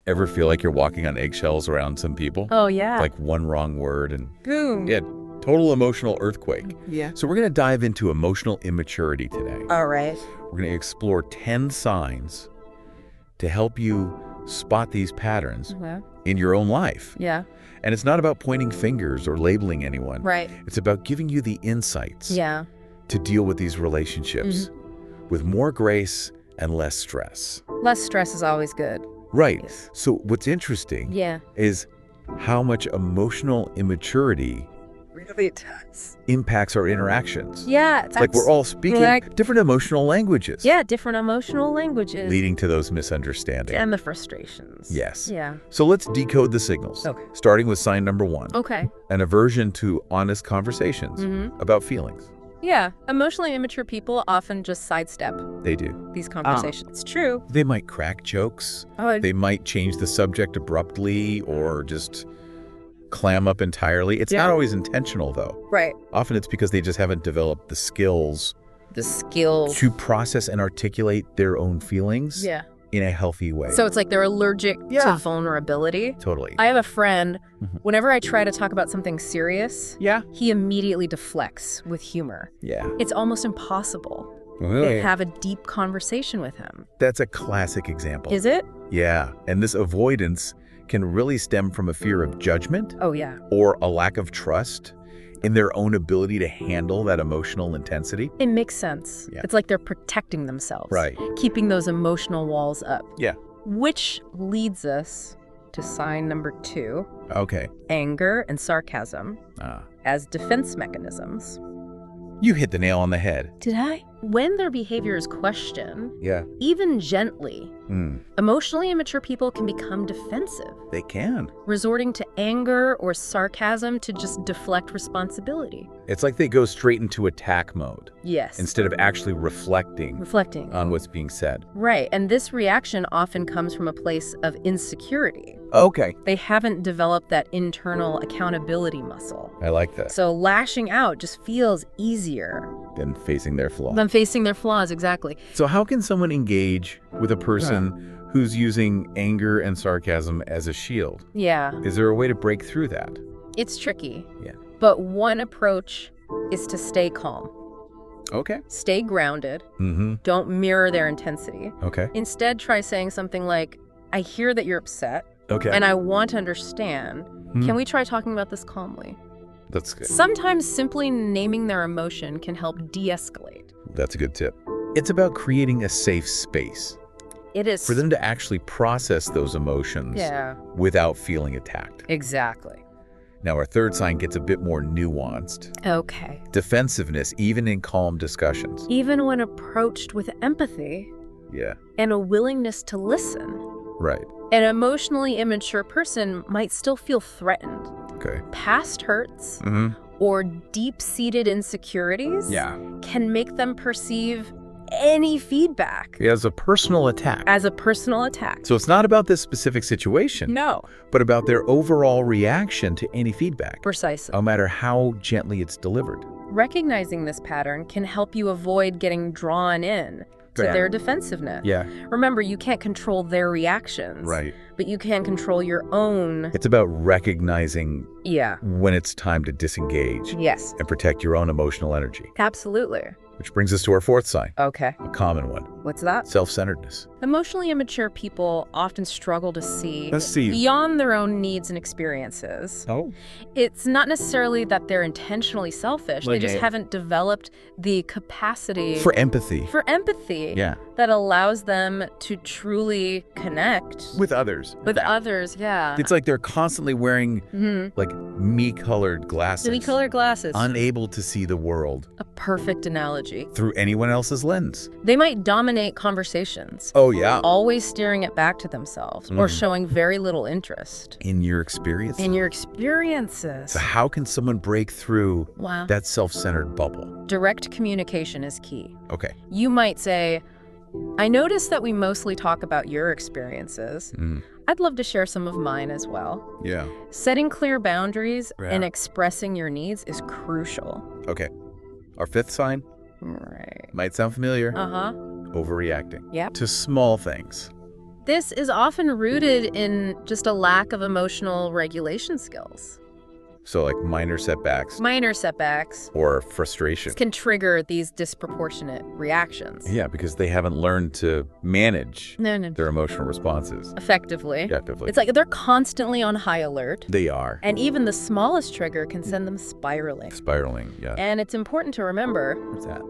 Ever feel like you're walking on eggshells around some people? Oh, yeah. Like one wrong word and boom. yeah, total emotional earthquake. Yeah. So we're going to dive into emotional immaturity today. All right. We're going to explore 10 signs to help you spot these patterns in your own life. Yeah. And it's not about pointing fingers or labeling anyone. Right. It's about giving you the insights to deal with these relationships with more grace and less stress. Less stress is always good. Right. Yes. So what's interesting is how much emotional immaturity Really does. impacts our interactions. Yeah. It's like we're all speaking different emotional languages. Yeah, different emotional languages. Leading to those misunderstandings. And the frustrations. Yes. Yeah. So let's decode the signals. Okay. Starting with sign number 1. Okay. An aversion to honest conversations about feelings. Yeah. Emotionally immature people often just sidestep They do. these conversations. It's true. They might crack jokes. They might change the subject abruptly or just clam up entirely. It's not always intentional, though. Right. Often it's because they just haven't developed the skills to process and articulate their own feelings in a healthy way. So it's like they're allergic to vulnerability. Totally. I have a friend, whenever I try to talk about something serious, he immediately deflects with humor. Yeah. It's almost impossible to have a deep conversation with him. That's a classic example. Is it? Yeah. And this avoidance can really stem from a fear of judgment. Oh, yeah. Or a lack of trust in their own ability to handle that emotional intensity. It makes sense. Yeah. It's like they're protecting themselves. Right. Keeping those emotional walls up. Yeah. Which leads us to sign number 2. Okay. Anger and sarcasm as defense mechanisms. You hit the nail on the head. Did I? When their behavior is questioned, even gently, emotionally immature people can become defensive, They can. resorting to anger or sarcasm to just deflect responsibility. It's like they go straight into attack mode Yes. instead of actually reflecting on what's being said. Right. And this reaction often comes from a place of insecurity. Okay. They haven't developed that internal accountability muscle. I like that. So lashing out just feels easier Than facing their flaw. than facing their flaws, exactly. So how can someone engage with a person who's using anger and sarcasm as a shield? Yeah. Is there a way to break through that? It's tricky. Yeah. But one approach is to stay calm. Okay. Stay grounded. Don't mirror their intensity. Okay. Instead, try saying something like, I hear that you're upset, Okay. and I want to understand. Can we try talking about this calmly? That's good. Sometimes simply naming their emotion can help de-escalate. That's a good tip. It's about creating a safe space It is. for them to actually process those emotions without feeling attacked. Exactly. Now, our third sign gets a bit more nuanced. Okay. Defensiveness, even in calm discussions. Even when approached with empathy Yeah. and a willingness to listen, Right. an emotionally immature person might still feel threatened. Okay. Past hurts or deep-seated insecurities can make them perceive any feedback As a personal attack. as a personal attack. So it's not about this specific situation, No, but about their overall reaction to any feedback, precisely. no matter how gently it's delivered. Recognizing this pattern can help you avoid getting drawn in to their defensiveness. Yeah. Remember, you can't control their reactions. Right. But you can control your own. It's about recognizing Yeah. when it's time to disengage Yes. and protect your own emotional energy. Absolutely. Which brings us to our fourth sign, Okay. a common one, What's that? self-centeredness. Emotionally immature people often struggle to see Let's see. beyond their own needs and experiences. Oh. It's not necessarily that they're intentionally selfish. They just haven't developed the capacity For empathy. yeah, that allows them to truly connect With others. with others. Yeah. It's like they're constantly wearing like me-colored glasses. Me-colored glasses. Unable to see the world A perfect analogy. through anyone else's lens. They might dominate conversations, Oh, yeah. always steering it back to themselves or showing very little interest In your experience. in your experiences. So how can someone break through Wow. that self-centered bubble? Direct communication is key. Okay. You might say, I notice that we mostly talk about your experiences. I'd love to share some of mine as well. Yeah. Setting clear boundaries Yeah. and expressing your needs is crucial. Okay. Our fifth sign Right. might sound familiar. Uh-huh. Overreacting. Yep. To small things. This is often rooted in just a lack of emotional regulation skills. So like minor setbacks. Minor setbacks. Or frustration. Can trigger these disproportionate reactions. Yeah, because they haven't learned to manage their emotional responses. Effectively. Effectively. It's like they're constantly on high alert. They are. And even the smallest trigger can send them spiraling. Spiraling, yeah. And it's important to remember What's that?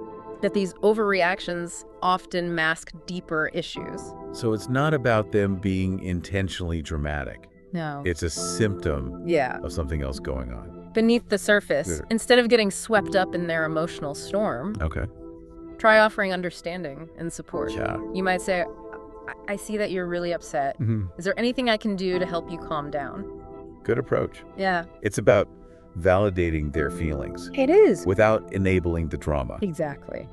That these overreactions often mask deeper issues. So it's not about them being intentionally dramatic. No. It's a symptom of something else going on. Beneath the surface, instead of getting swept up in their emotional storm, try offering understanding and support. Yeah. You might say, I see that you're really upset. Is there anything I can do to help you calm down? Good approach. Yeah. It's about validating their feelings. It is. Without enabling the drama. Exactly.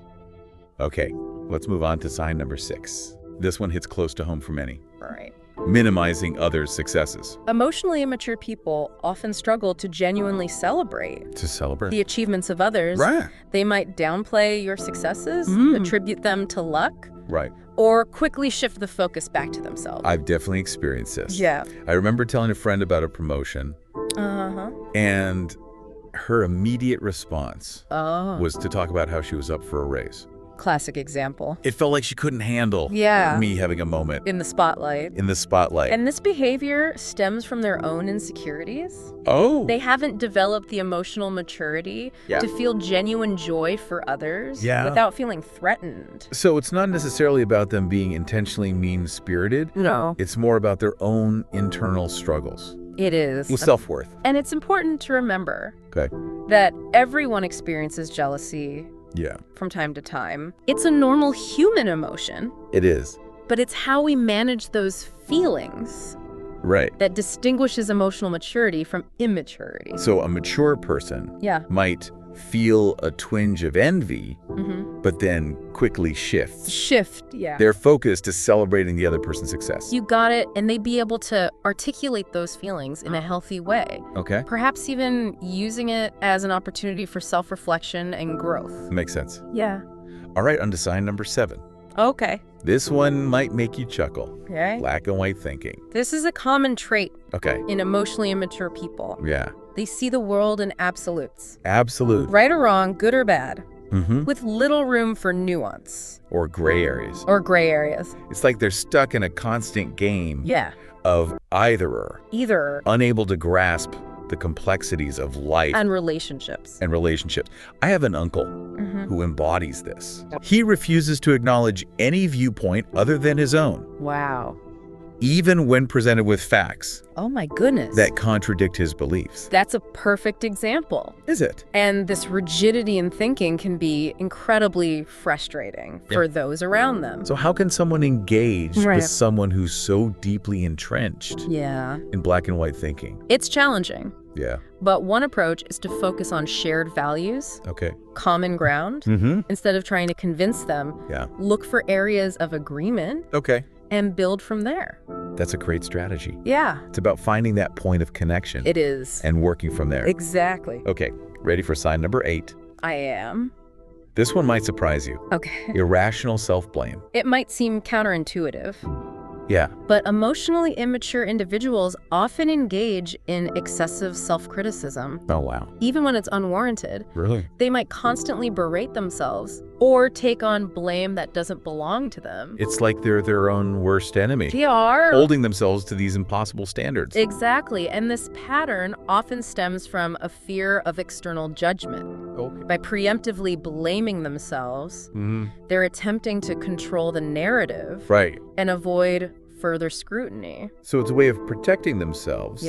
Okay, let's move on to sign number 6. This one hits close to home for many. All right. Minimizing others' successes. Emotionally immature people often struggle to genuinely celebrate. To celebrate? The achievements of others. Right. They might downplay your successes, attribute them to luck. Right. Or quickly shift the focus back to themselves. I've definitely experienced this. Yeah. I remember telling a friend about a promotion. And her immediate response was to talk about how she was up for a raise. Classic example. It felt like she couldn't handle me having a moment. In the spotlight. In the spotlight. And this behavior stems from their own insecurities. Oh. They haven't developed the emotional maturity to feel genuine joy for others without feeling threatened. So it's not necessarily about them being intentionally mean-spirited. No. It's more about their own internal struggles. It is. With self-worth. And it's important to remember that everyone experiences jealousy from time to time. It's a normal human emotion. It is. But it's how we manage those feelings that distinguishes emotional maturity from immaturity. So a mature person might feel a twinge of envy, but then quickly shift their focus to celebrating the other person's success. You got it, and they'd be able to articulate those feelings in a healthy way. Okay. Perhaps even using it as an opportunity for self-reflection and growth. Makes sense. Yeah. All right, on to sign number 7. Okay. This one might make you chuckle. Okay. Black and white thinking. This is a common trait in emotionally immature people. Yeah. They see the world in absolutes. Absolute. Right or wrong, good or bad. With little room for nuance. Or gray areas. It's like they're stuck in a constant game of either-or. Either. Unable to grasp the complexities of life. And relationships. I have an uncle who embodies this. He refuses to acknowledge any viewpoint other than his own. Wow. Even when presented with facts. Oh my goodness. That contradict his beliefs. That's a perfect example. Is it? And this rigidity in thinking can be incredibly frustrating for those around them. So how can someone engage with someone who's so deeply entrenched in black and white thinking? It's challenging. Yeah. But one approach is to focus on shared values, common ground, instead of trying to convince them. Look for areas of agreement. And build from there. That's a great strategy. Yeah. It's about finding that point of connection. It is. And working from there. Exactly. Okay, ready for sign number 8? I am. This one might surprise you. Okay. Irrational self-blame. It might seem counterintuitive. Yeah. But emotionally immature individuals often engage in excessive self-criticism. Oh, wow. Even when it's unwarranted. Really? They might constantly berate themselves or take on blame that doesn't belong to them. It's like they're their own worst enemy. They are. Holding themselves to these impossible standards. Exactly. And this pattern often stems from a fear of external judgment. By preemptively blaming themselves, they're attempting to control the narrative and avoid further scrutiny. So it's a way of protecting themselves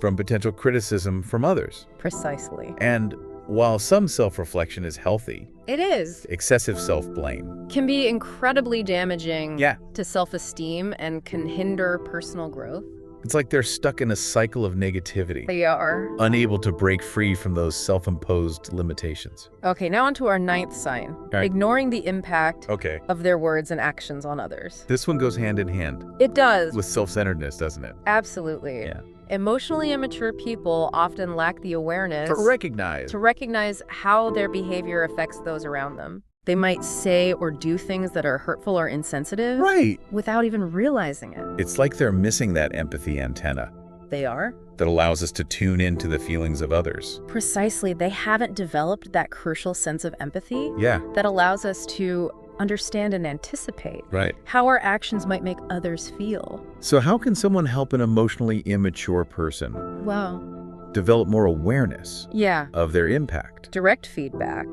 from potential criticism from others. Precisely. And while some self-reflection is healthy, it is. Excessive self-blame can be incredibly damaging to self-esteem and can hinder personal growth. It's like they're stuck in a cycle of negativity. They are. Unable to break free from those self-imposed limitations. Okay, now on to our 9th sign. Ignoring the impact of their words and actions on others. This one goes hand in hand. It does. With self-centeredness, doesn't it? Absolutely. Yeah. Emotionally immature people often lack the awareness to recognize how their behavior affects those around them. They might say or do things that are hurtful or insensitive. Right. Without even realizing it. It's like they're missing that empathy antenna. They are? That allows us to tune into the feelings of others. Precisely. They haven't developed that crucial sense of empathy. Yeah. That allows us to understand and anticipate how our actions might make others feel. So how can someone help an emotionally immature person? Well, develop more awareness of their impact. Direct feedback,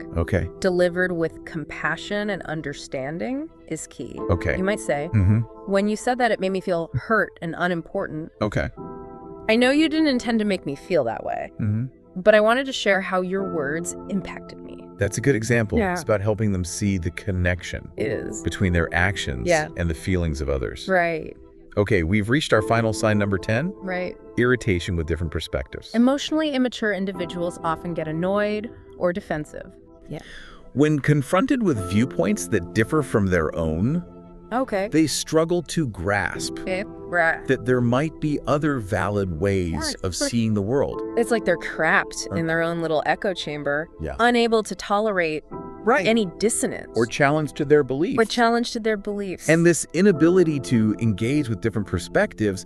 delivered with compassion and understanding, is key. Okay. You might say, when you said that, it made me feel hurt and unimportant. Okay. I know you didn't intend to make me feel that way, but I wanted to share how your words impacted me. That's a good example. It's about helping them see the connection between their actions and the feelings of others. Right. Okay, we've reached our final sign, number 10. Right. Irritation with different perspectives. Emotionally immature individuals often get annoyed or defensive. Yeah. When confronted with viewpoints that differ from their own, they struggle to grasp that there might be other valid ways of seeing the world. It's like they're trapped in their own little echo chamber, unable to tolerate any dissonance. Or challenge to their beliefs. And this inability to engage with different perspectives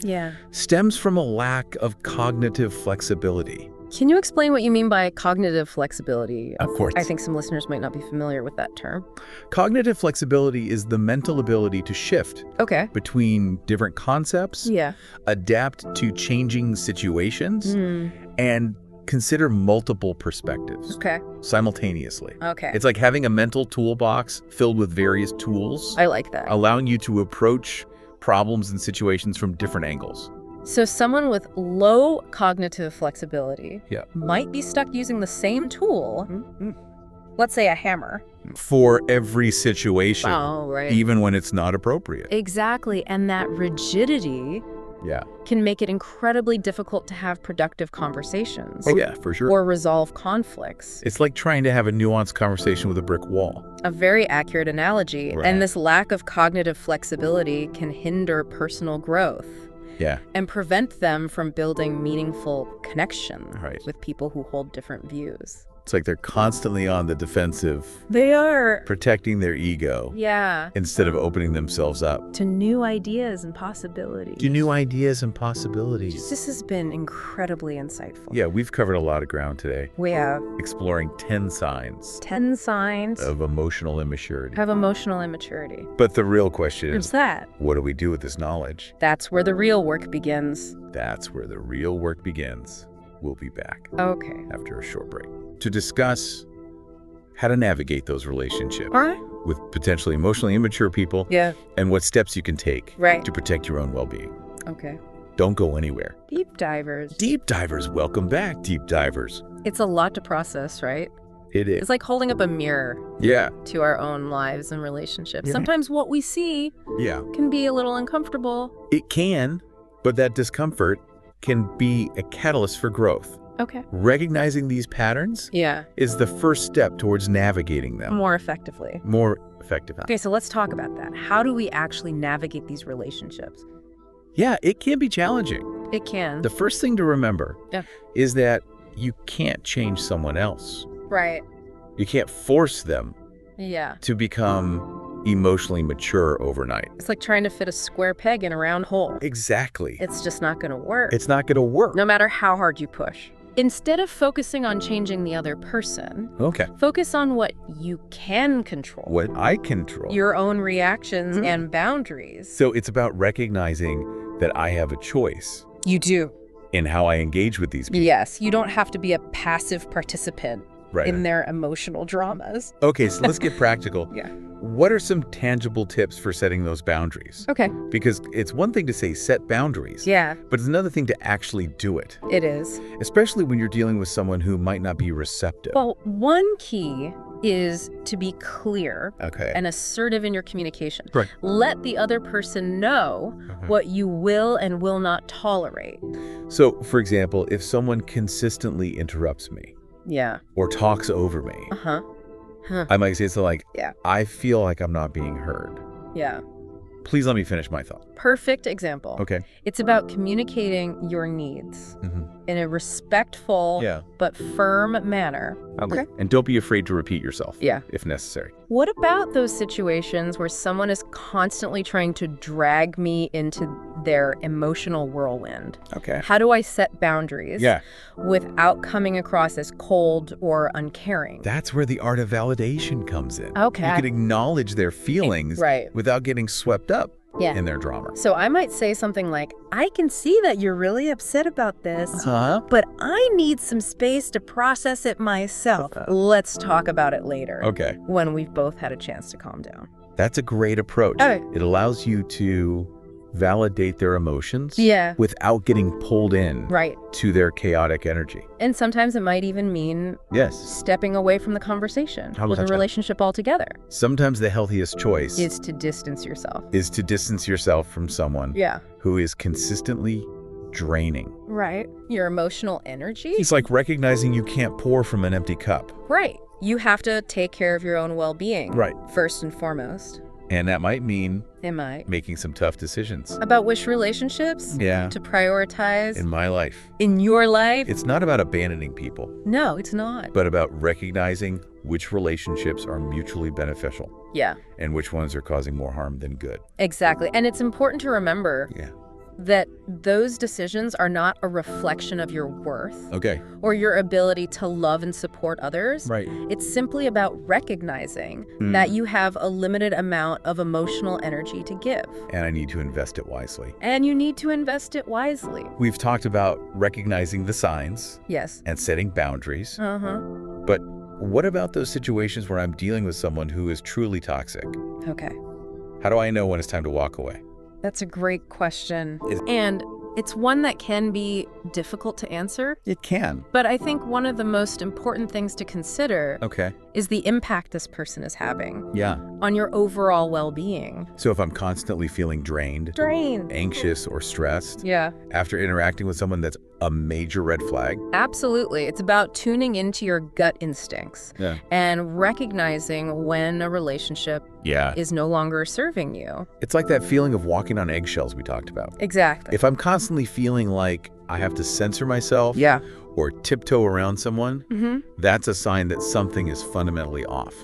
stems from a lack of cognitive flexibility. Can you explain what you mean by cognitive flexibility? Of course. I think some listeners might not be familiar with that term. Cognitive flexibility is the mental ability to shift between different concepts, adapt to changing situations, and consider multiple perspectives simultaneously. It's like having a mental toolbox filled with various tools. I like that. Allowing you to approach problems and situations from different angles. So someone with low cognitive flexibility might be stuck using the same tool, let's say a hammer, for every situation, even when it's not appropriate. Exactly, and that rigidity can make it incredibly difficult to have productive conversations. Oh yeah, for sure. Or resolve conflicts. It's like trying to have a nuanced conversation with a brick wall. A very accurate analogy. And this lack of cognitive flexibility can hinder personal growth. And prevent them from building meaningful connections with people who hold different views. It's like they're constantly on the defensive. They are. Protecting their ego. Instead of opening themselves up. To new ideas and possibilities. This has been incredibly insightful. Yeah, we've covered a lot of ground today. We have. Exploring 10 signs. 10 signs. Of emotional immaturity. But the real question is, what do we do with this knowledge? That's where the real work begins. We'll be back. After a short break. To discuss how to navigate those relationships with potentially emotionally immature people and what steps you can take to protect your own well-being. Don't go anywhere. Deep divers. Deep divers, welcome back, deep divers. It's a lot to process, right? It is. It's like holding up a mirror to our own lives and relationships. Sometimes what we see can be a little uncomfortable. It can, but that discomfort can be a catalyst for growth. Recognizing these patterns is the first step towards navigating them. More effectively. Okay, so let's talk about that. How do we actually navigate these relationships? Yeah, it can be challenging. It can. The first thing to remember is that you can't change someone else. Right. You can't force them to become emotionally mature overnight. It's like trying to fit a square peg in a round hole. Exactly. It's just not going to work. It's not going to work. No matter how hard you push. Instead of focusing on changing the other person, focus on what you can control. What I control. Your own reactions and boundaries. So it's about recognizing that I have a choice. You do. In how I engage with these people. Yes, you don't have to be a passive participant in their emotional dramas. Okay, so let's get practical. What are some tangible tips for setting those boundaries? Because it's one thing to say set boundaries. But it's another thing to actually do it. It is. Especially when you're dealing with someone who might not be receptive. Well, one key is to be clear and assertive in your communication. Let the other person know what you will and will not tolerate. So, for example, if someone consistently interrupts me or talks over me, I might say something like, I feel like I'm not being heard. Please let me finish my thought. Perfect example. Okay. It's about communicating your needs. in a respectful but firm manner. Okay. And don't be afraid to repeat yourself if necessary. What about those situations where someone is constantly trying to drag me into their emotional whirlwind? Okay. How do I set boundaries without coming across as cold or uncaring? That's where the art of validation comes in. Okay. You can acknowledge their feelings without getting swept up in their drama. So I might say something like, I can see that you're really upset about this, but I need some space to process it myself. Let's talk about it later. Okay. When we've both had a chance to calm down. That's a great approach. Okay. It allows you to validate their emotions without getting pulled in to their chaotic energy. And sometimes it might even mean stepping away from the conversation or the relationship altogether. Sometimes the healthiest choice is to distance yourself. From someone who is consistently draining. Right. Your emotional energy. It's like recognizing you can't pour from an empty cup. Right. You have to take care of your own well-being. Right. First and foremost. And that might mean making some tough decisions. About which relationships to prioritize. In my life. In your life. It's not about abandoning people. No, it's not. But about recognizing which relationships are mutually beneficial. Yeah. And which ones are causing more harm than good. Exactly. And it's important to remember that those decisions are not a reflection of your worth or your ability to love and support others. Right. It's simply about recognizing that you have a limited amount of emotional energy to give. And I need to invest it wisely. And you need to invest it wisely. We've talked about recognizing the signs. Yes. And setting boundaries. But what about those situations where I'm dealing with someone who is truly toxic? Okay. How do I know when it's time to walk away? That's a great question. And it's one that can be difficult to answer. It can. But I think one of the most important things to consider is the impact this person is having on your overall well-being. So if I'm constantly feeling drained, anxious, or stressed after interacting with someone, that's a major red flag. Absolutely. It's about tuning into your gut instincts and recognizing when a relationship is no longer serving you. It's like that feeling of walking on eggshells we talked about. Exactly. If I'm constantly feeling like I have to censor myself or tiptoe around someone, that's a sign that something is fundamentally off.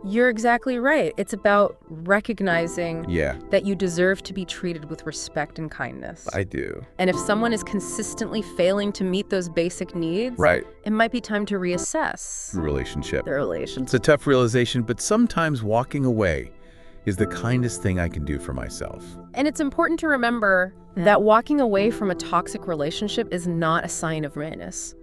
You're exactly right. It's about recognizing that you deserve to be treated with respect and kindness. I do. And if someone is consistently failing to meet those basic needs, it might be time to reassess the relationship. It's a tough realization, but sometimes walking away is the kindest thing I can do for myself. And it's important to remember that walking away from a toxic relationship is not a sign of weakness.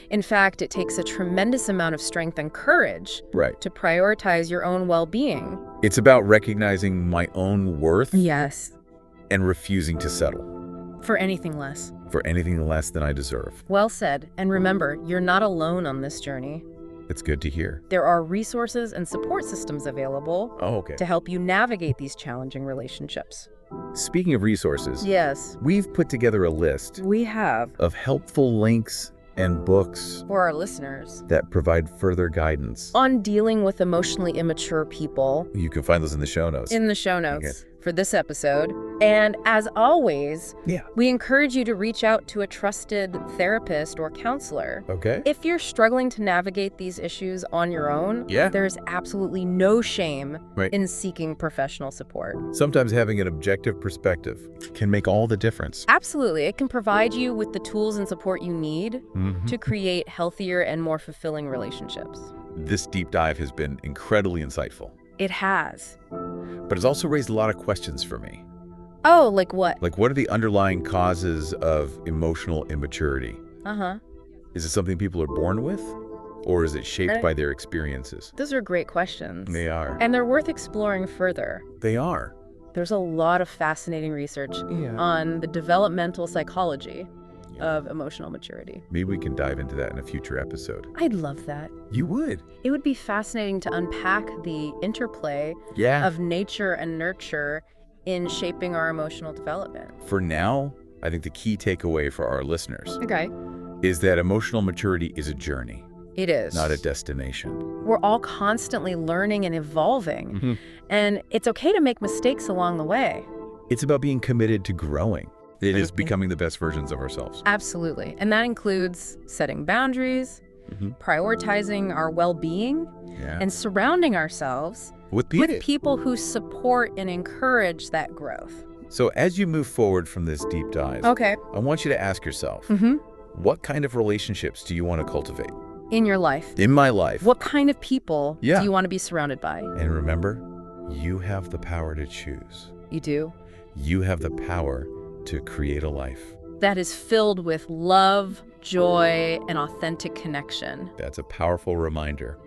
In fact, it takes a tremendous amount of strength and courage to prioritize your own well-being. It's about recognizing my own worth and refusing to settle. For anything less. For anything less than I deserve. Well said. And remember, you're not alone on this journey. It's good to hear. There are resources and support systems available to help you navigate these challenging relationships. Speaking of resources, we've put together a list of helpful links and books for our listeners that provide further guidance on dealing with emotionally immature people. You can find those in the show notes. For this episode. And as always, we encourage you to reach out to a trusted therapist or counselor. If you're struggling to navigate these issues on your own, there's absolutely no shame in seeking professional support. Sometimes having an objective perspective can make all the difference. Absolutely. It can provide you with the tools and support you need to create healthier and more fulfilling relationships. This deep dive has been incredibly insightful. It has. But it's also raised a lot of questions for me. Oh, like what? Like, what are the underlying causes of emotional immaturity? Is it something people are born with? Or is it shaped by their experiences? Those are great questions. They are. And they're worth exploring further. They are. There's a lot of fascinating research on the developmental psychology of emotional maturity. Maybe we can dive into that in a future episode. I'd love that. You would? It would be fascinating to unpack the interplay of nature and nurture in shaping our emotional development. For now, I think the key takeaway for our listeners is that emotional maturity is a journey. It is. Not a destination. We're all constantly learning and evolving, and it's okay to make mistakes along the way. It's about being committed to growing It is becoming the best versions of ourselves. Absolutely. And that includes setting boundaries, prioritizing our well-being, and surrounding ourselves with people who support and encourage that growth. So as you move forward from this deep dive, I want you to ask yourself, what kind of relationships do you want to cultivate? In your life. In my life. What kind of people do you want to be surrounded by? And remember, you have the power to choose. You do. You have the power to create a life that is filled with love, joy, and authentic connection. That's a powerful reminder.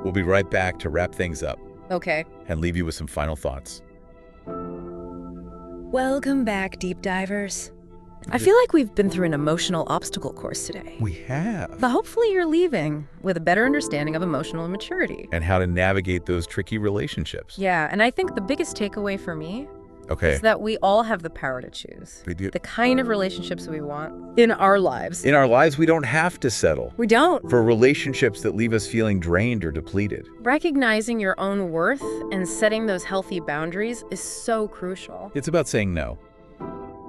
We'll be right back to wrap things up. Okay. And leave you with some final thoughts. Welcome back, deep divers. I feel like we've been through an emotional obstacle course today. We have. But hopefully you're leaving with a better understanding of emotional immaturity. And how to navigate those tricky relationships. Yeah, and I think the biggest takeaway for me is that we all have the power to choose. We do. The kind of relationships we want in our lives. In our lives, we don't have to settle. We don't. For relationships that leave us feeling drained or depleted. Recognizing your own worth and setting those healthy boundaries is so crucial. It's about saying no.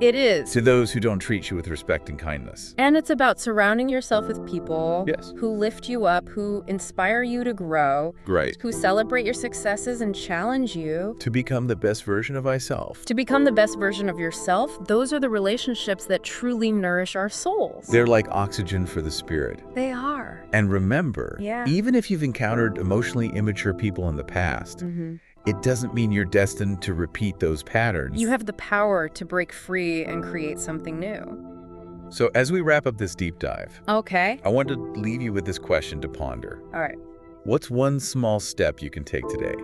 It is. To those who don't treat you with respect and kindness. And it's about surrounding yourself with people who lift you up, who inspire you to grow, who celebrate your successes and challenge you. To become the best version of myself. To become the best version of yourself, those are the relationships that truly nourish our souls. They're like oxygen for the spirit. They are. And remember, even if you've encountered emotionally immature people in the past, it doesn't mean you're destined to repeat those patterns. You have the power to break free and create something new. So as we wrap up this deep dive, I want to leave you with this question to ponder. All right. What's one small step you can take today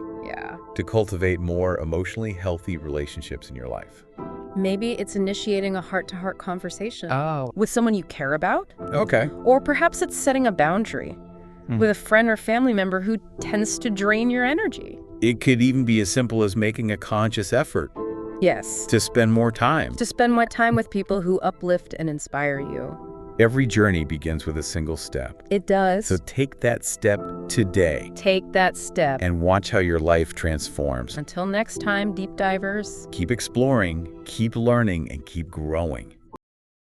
to cultivate more emotionally healthy relationships in your life? Maybe it's initiating a heart-to-heart conversation with someone you care about. Or perhaps it's setting a boundary with a friend or family member who tends to drain your energy. It could even be as simple as making a conscious effort. Yes. To spend more time. To spend more time with people who uplift and inspire you. Every journey begins with a single step. It does. So take that step today. Take that step. And watch how your life transforms. Until next time, deep divers. Keep exploring, keep learning, and keep growing.